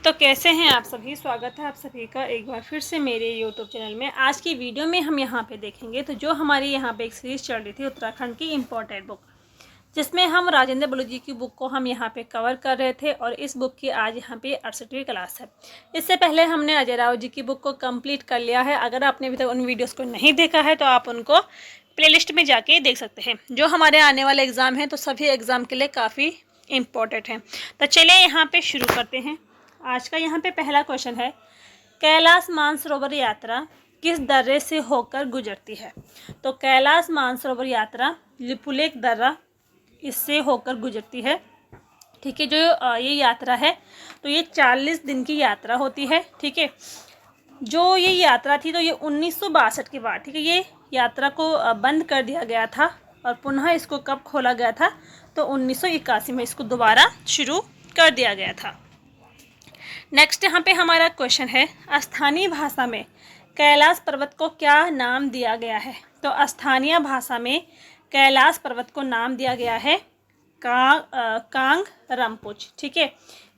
तो कैसे हैं आप सभी। स्वागत है आप सभी का एक बार फिर से मेरे YouTube चैनल में। आज की वीडियो में हम यहाँ पे देखेंगे तो जो हमारी यहाँ पे एक सीरीज़ चल रही थी उत्तराखंड की इम्पोर्टेंट बुक, जिसमें हम राजेंद्र बलूच जी की बुक को हम यहाँ पे कवर कर रहे थे और इस बुक की आज यहाँ पे 68वीं क्लास है। इससे पहले हमने अजय राव जी की बुक को कंप्लीट कर लिया है। अगर आपने अभी तक उन वीडियोज़ को नहीं देखा है तो आप उनको प्लेलिस्ट में जाके देख सकते हैं। जो हमारे आने वाले एग्ज़ाम हैं तो सभी एग्ज़ाम के लिए काफ़ी इम्पोर्टेंट हैं। तो चलिए यहाँ पर शुरू करते हैं। आज का यहाँ पे पहला क्वेश्चन है, कैलाश मानसरोवर यात्रा किस दर्रे से होकर गुजरती है। तो कैलाश मानसरोवर यात्रा लिपुलेख दर्रा इससे होकर गुजरती है। ठीक है, जो ये यात्रा है तो ये 40 दिन की यात्रा होती है। ठीक है, जो ये यात्रा थी तो ये 1962 के बाद, ठीक है, ये यात्रा को बंद कर दिया गया था और पुनः इसको कब खोला गया था तो 1981 में इसको दोबारा शुरू कर दिया गया था। नेक्स्ट यहाँ पे हमारा क्वेश्चन है, स्थानीय भाषा में कैलाश पर्वत को क्या नाम दिया गया है। तो स्थानीय भाषा में कैलाश पर्वत को नाम दिया गया है कांग रमपुच। ठीक है,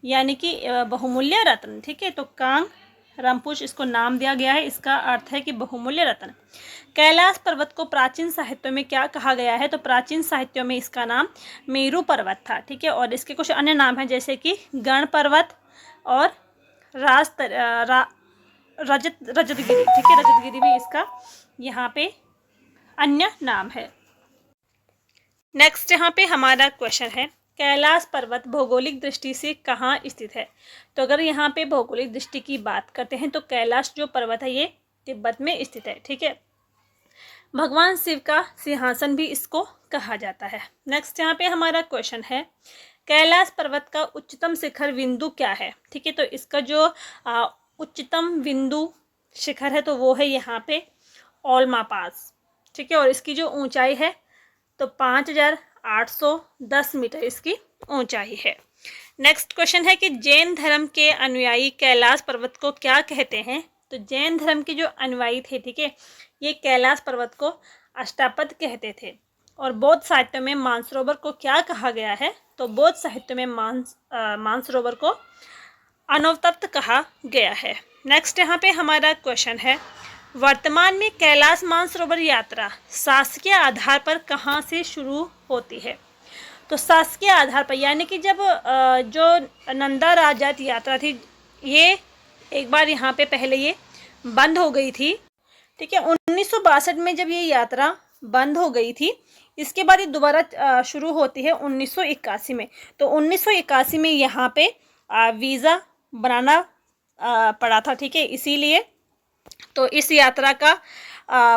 यानी कि बहुमूल्य रत्न। ठीक है, तो कांग रमपुच इसको नाम दिया गया है। इसका अर्थ है कि बहुमूल्य रत्न। कैलाश पर्वत को प्राचीन साहित्यों में क्या कहा गया है। तो प्राचीन साहित्यों में इसका नाम मेरू पर्वत था। ठीक है, और इसके कुछ अन्य नाम हैं जैसे कि गण पर्वत और रजतगिरी। ठीक है, रजतगिरी भी इसका यहाँ पे अन्य नाम है। नेक्स्ट यहाँ पे हमारा क्वेश्चन है, कैलाश पर्वत भौगोलिक दृष्टि से कहाँ स्थित है। तो अगर यहाँ पे भौगोलिक दृष्टि की बात करते हैं तो कैलाश जो पर्वत है ये तिब्बत में स्थित है। ठीक है, भगवान शिव का सिंहासन भी इसको कहा जाता है। नेक्स्ट यहाँ पे हमारा क्वेश्चन है, कैलाश पर्वत का उच्चतम शिखर बिंदु क्या है। ठीक है, तो इसका जो उच्चतम बिंदु शिखर है तो वो है यहाँ पे ओल्मा पास। ठीक है, और इसकी जो ऊंचाई है तो 5810 मीटर इसकी ऊंचाई है। नेक्स्ट क्वेश्चन है कि जैन धर्म के अनुयायी कैलाश पर्वत को क्या कहते हैं। तो जैन धर्म के जो अनुयायी थे, ठीक है, ये कैलाश पर्वत को अष्टापद कहते थे। और बौद्ध साहित्य में मानसरोवर को क्या कहा गया है। तो बौद्ध साहित्य में मानसरोवर को अनवतप्त कहा गया है। नेक्स्ट यहाँ पे हमारा क्वेश्चन है, वर्तमान में कैलाश मानसरोवर यात्रा शासकीय आधार पर कहाँ से शुरू होती है। तो शासकीय आधार पर, यानी कि जब जो नंदा राजात यात्रा थी ये एक बार यहाँ पे पहले ये बंद हो गई थी। ठीक है, 1962 में जब ये यात्रा बंद हो गई थी, इसके बाद ये दोबारा शुरू होती है 1981 में। तो 1981 में यहाँ पे वीज़ा बनाना पड़ा था। ठीक है, इसीलिए तो इस यात्रा का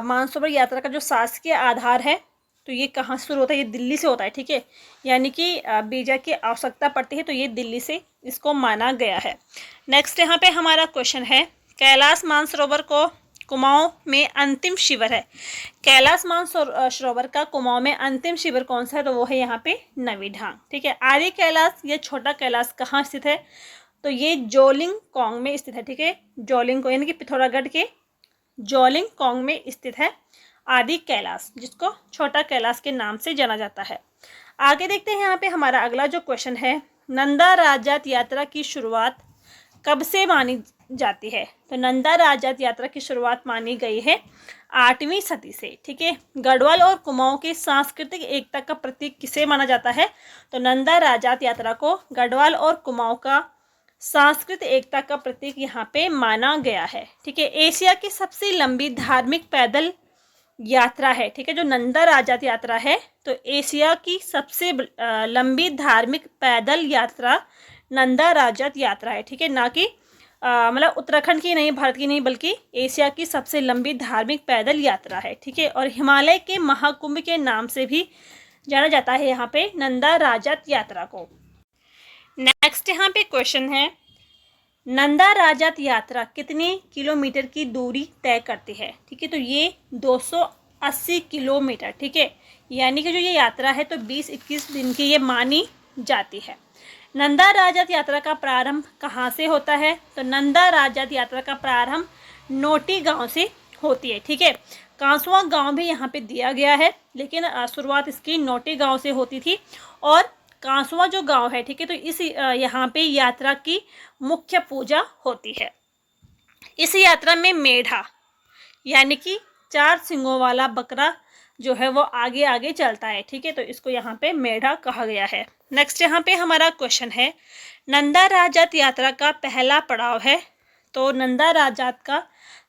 मानसरोवर यात्रा का जो शासकीय आधार है तो ये कहाँ से शुरू होता है, ये दिल्ली से होता है। ठीक है, यानी कि वीज़ा की आवश्यकता पड़ती है तो ये दिल्ली से इसको माना गया है। नेक्स्ट यहाँ पे हमारा क्वेश्चन है, कैलाश मानसरोवर को कुमाऊं में अंतिम शिविर है। कैलाश मानसरोवर का कुमाऊं में अंतिम शिविर कौन सा है। तो वो है यहाँ पे नवीढांग। ठीक है, आदि कैलाश या छोटा कैलाश कहाँ स्थित है। तो ये जोलिंगकोंग में स्थित है। ठीक है, जोलिंगकोंग यानी कि पिथौरागढ़ के जोलिंगकोंग में स्थित है आदि कैलाश, जिसको छोटा कैलाश के नाम से जाना जाता है। आगे देखते हैं यहाँ पे हमारा अगला जो क्वेश्चन है, नंदा राजात यात्रा की शुरुआत कब से मानी जाती है। तो नंदा राजात यात्रा की शुरुआत मानी गई है 8वीं सदी से। ठीक है, गढ़वाल और कुमाऊं की सांस्कृतिक एकता का प्रतीक किसे माना जाता है। तो नंदा राजात यात्रा को गढ़वाल और कुमाऊं का सांस्कृतिक एकता का प्रतीक यहाँ पे माना गया है। ठीक है, एशिया की सबसे लंबी धार्मिक पैदल यात्रा है। ठीक है, जो नंदा राजात यात्रा है तो एशिया की सबसे लंबी धार्मिक पैदल यात्रा नंदा राजात यात्रा है। ठीक है, ना कि मतलब उत्तराखंड की नहीं, भारत की नहीं, बल्कि एशिया की सबसे लंबी धार्मिक पैदल यात्रा है। ठीक है, और हिमालय के महाकुंभ के नाम से भी जाना जाता है यहाँ पे नंदा राजात यात्रा को। नेक्स्ट यहाँ पे क्वेश्चन है, नंदा राजात यात्रा कितने किलोमीटर की दूरी तय करती है। ठीक है, तो ये 280 किलोमीटर। ठीक है, यानी कि जो ये यात्रा है तो 20-21 दिन की ये मानी जाती है। नंदा राजात यात्रा का प्रारंभ कहाँ से होता है। तो नंदा राजात यात्रा का प्रारंभ नोटी गांव से होती है। ठीक है, कांसुआ गांव भी यहाँ पे दिया गया है, लेकिन शुरुआत इसकी नोटी गांव से होती थी और कांसुआ जो गांव है, ठीक है, तो इस यहाँ पे यात्रा की मुख्य पूजा होती है। इस यात्रा में मेढ़ा यानी कि 4 सिंगों वाला बकरा जो है वो आगे आगे चलता है, ठीक है, तो इसको यहाँ पे मेढ़ा कहा गया है। नेक्स्ट यहाँ पे हमारा क्वेश्चन है, नंदा राजात यात्रा का पहला पड़ाव है। तो नंदा राजात का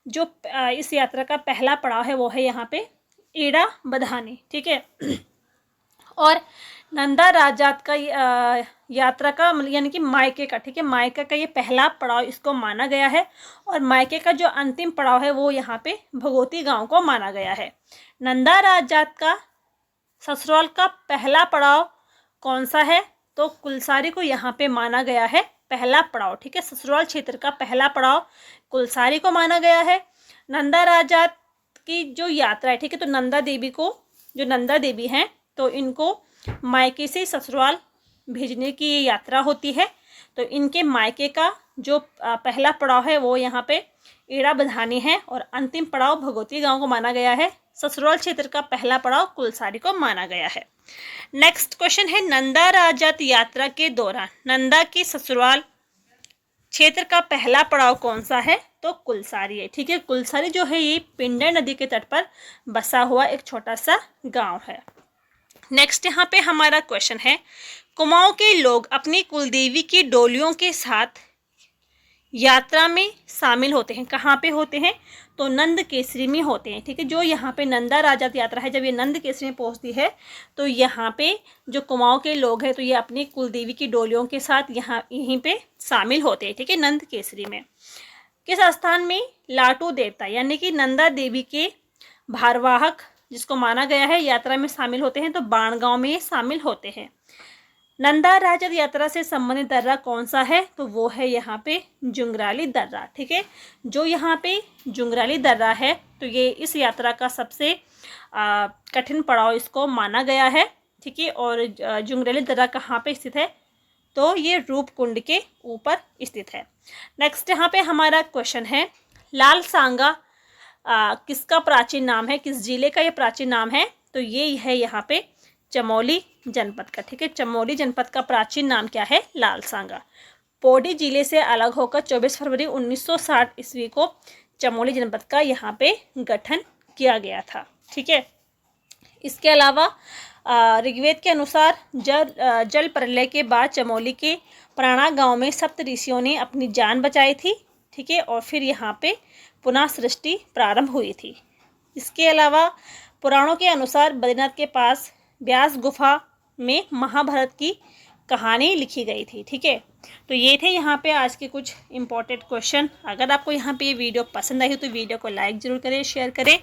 जो इस यात्रा का पहला पड़ाव है वो है यहाँ पे ईड़ा बधानी, ठीक है। और नंदा राजात का यात्रा का यानी कि मायके का, ठीक है, मायके का ये पहला पड़ाव इसको माना गया है। और मायके का जो अंतिम पड़ाव है वो यहाँ पे भगोती गांव को माना गया है। नंदा राजात का ससुराल का पहला पड़ाव कौन सा है? तो कुलसारी को यहाँ पे माना गया है पहला पड़ाव, ठीक है। ससुराल क्षेत्र का पहला पड़ाव कुलसारी को माना गया है। नंदा राजात की जो यात्रा है, ठीक है, तो नंदा देवी को, जो नंदा देवी हैं, तो इनको मायके से ससुराल भेजने की ये यात्रा होती है। तो इनके मायके का जो पहला पड़ाव है वो यहाँ पे ईड़ा बधानी है और अंतिम पड़ाव भगोती गांव को माना गया है। ससुराल क्षेत्र का पहला पड़ाव कुलसारी को माना गया है। नेक्स्ट क्वेश्चन है, नंदा राजात यात्रा के दौरान नंदा के ससुराल क्षेत्र का पहला पड़ाव कौन सा है? तो कुलसारी है, ठीक है। कुलसारी जो है ये पिंडर नदी के तट पर बसा हुआ एक छोटा सा गांव है। नेक्स्ट यहाँ पे हमारा क्वेश्चन है, कुमाऊं के लोग अपनी कुलदेवी की डोलियों के साथ यात्रा में शामिल होते हैं। कहाँ पे होते हैं? तो नंद केसरी में होते हैं, ठीक है। जो यहाँ पे नंदा राजात यात्रा है, जब ये नंद केसरी में पहुँचती है तो यहाँ पे जो कुमाऊं के लोग हैं तो ये अपनी कुलदेवी की डोलियों के साथ यहीं पे शामिल होते हैं, ठीक है, नंद केसरी में। किस स्थान में लाटू देवता यानी कि नंदा देवी के भारवाहक जिसको माना गया है यात्रा में शामिल होते हैं? तो बाणगांव में शामिल होते हैं। नंदा राजात यात्रा से संबंधित दर्रा कौन सा है? तो वो है यहाँ पे जुंगराली दर्रा, ठीक है। जो यहाँ पे जुंगराली दर्रा है तो ये इस यात्रा का सबसे कठिन पड़ाव इसको माना गया है, ठीक है। और जुंगराली दर्रा कहाँ पे स्थित है? तो ये रूपकुंड के ऊपर स्थित है। नेक्स्ट यहाँ पे हमारा क्वेश्चन है, लाल सांगा किसका प्राचीन नाम है? किस जिले का ये प्राचीन नाम है? तो ये है यहाँ पे चमोली जनपद का, ठीक है। चमोली जनपद का प्राचीन नाम क्या है? लाल सांगा। पौड़ी जिले से अलग होकर 24 फरवरी 1960 ईस्वी को चमोली जनपद का यहाँ पे गठन किया गया था, ठीक है। इसके अलावा ऋग्वेद के अनुसार जल प्रलय के बाद चमोली के प्राणा गांव में सप्त ऋषियों ने अपनी जान बचाई थी, ठीक है। और फिर यहाँ पे पुनः सृष्टि प्रारंभ हुई थी। इसके अलावा पुराणों के अनुसार बद्रीनाथ के पास व्यास गुफा में महाभारत की कहानी लिखी गई थी, ठीक है। तो ये थे यहाँ पे आज के कुछ इंपॉर्टेंट क्वेश्चन। अगर आपको यहाँ पे ये वीडियो पसंद आई हो तो वीडियो को लाइक ज़रूर करें, शेयर करें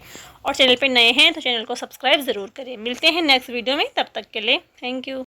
और चैनल पे नए हैं तो चैनल को सब्सक्राइब ज़रूर करें। मिलते हैं नेक्स्ट वीडियो में, तब तक के लिए थैंक यू।